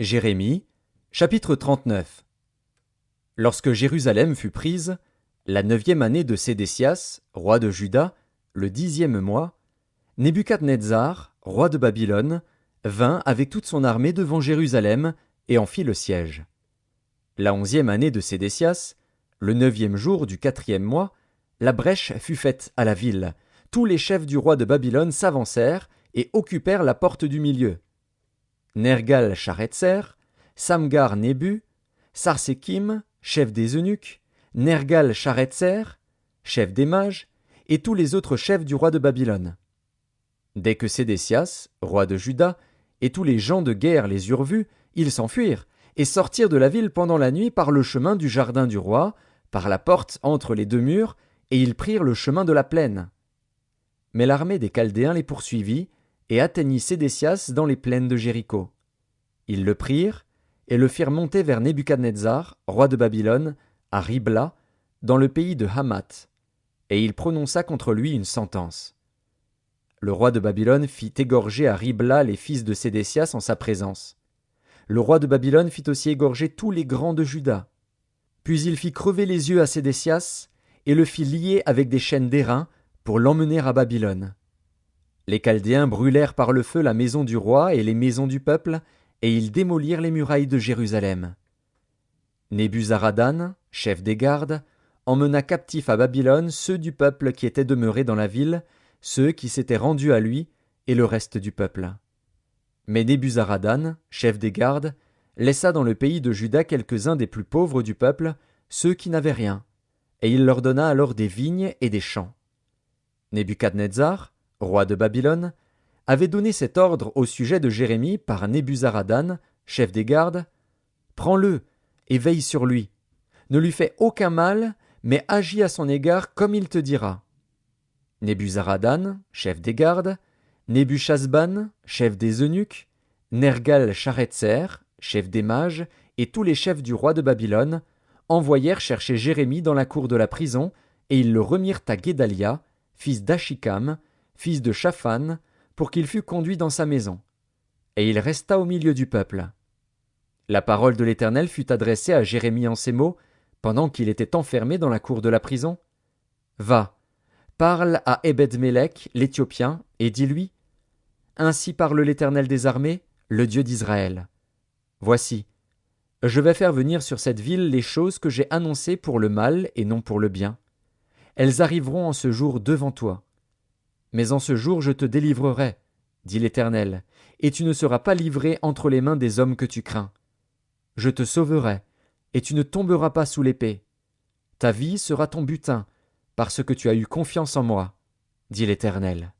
Jérémie, chapitre 39. Lorsque Jérusalem fut prise, la 9e année de Sédécias, roi de Juda, le 10e mois, Nebuchadnezzar, roi de Babylone, vint avec toute son armée devant Jérusalem et en fit le siège. La 11e année de Sédécias, le 9e jour du 4e mois, la brèche fut faite à la ville. Tous les chefs du roi de Babylone s'avancèrent et occupèrent la porte du milieu. Nergal-Sharetser, Samgar-Nébu, Sarsékim, chef des eunuques, Nergal-Sharetser, chef des mages, et tous les autres chefs du roi de Babylone. Dès que Sédécias, roi de Juda, et tous les gens de guerre les eurent vus, ils s'enfuirent, et sortirent de la ville pendant la nuit par le chemin du jardin du roi, par la porte entre les deux murs, et ils prirent le chemin de la plaine. Mais l'armée des Chaldéens les poursuivit, et atteignit Sédécias dans les plaines de Jéricho. Ils le prirent, et le firent monter vers Nebuchadnezzar, roi de Babylone, à Ribla, dans le pays de Hamath, et il prononça contre lui une sentence. Le roi de Babylone fit égorger à Ribla les fils de Sédécias en sa présence. Le roi de Babylone fit aussi égorger tous les grands de Juda. Puis il fit crever les yeux à Sédécias, et le fit lier avec des chaînes d'airain pour l'emmener à Babylone. Les Chaldéens brûlèrent par le feu la maison du roi et les maisons du peuple, et ils démolirent les murailles de Jérusalem. Nebuzaradan, chef des gardes, emmena captifs à Babylone ceux du peuple qui étaient demeurés dans la ville, ceux qui s'étaient rendus à lui, et le reste du peuple. Mais Nebuzaradan, chef des gardes, laissa dans le pays de Juda quelques-uns des plus pauvres du peuple, ceux qui n'avaient rien, et il leur donna alors des vignes et des champs. Nebuchadnezzar, roi de Babylone, avait donné cet ordre au sujet de Jérémie par Nebuzaradan, chef des gardes: « Prends-le et veille sur lui. Ne lui fais aucun mal, mais agis à son égard comme il te dira. » Nebuzaradan, chef des gardes, Nebuchasban, chef des eunuques, Nergal-Sharetser, chef des mages, et tous les chefs du roi de Babylone envoyèrent chercher Jérémie dans la cour de la prison, et ils le remirent à Guédalia, fils d'Achikam, fils de Shaphan, pour qu'il fût conduit dans sa maison. Et il resta au milieu du peuple. La parole de l'Éternel fut adressée à Jérémie en ces mots, pendant qu'il était enfermé dans la cour de la prison. « Va, parle à Ebed-Mélec, l'Éthiopien, et dis-lui: Ainsi parle l'Éternel des armées, le Dieu d'Israël. Voici, je vais faire venir sur cette ville les choses que j'ai annoncées pour le mal et non pour le bien. Elles arriveront en ce jour devant toi. Mais en ce jour je te délivrerai, dit l'Éternel, et tu ne seras pas livré entre les mains des hommes que tu crains. Je te sauverai, et tu ne tomberas pas sous l'épée. Ta vie sera ton butin, parce que tu as eu confiance en moi, dit l'Éternel.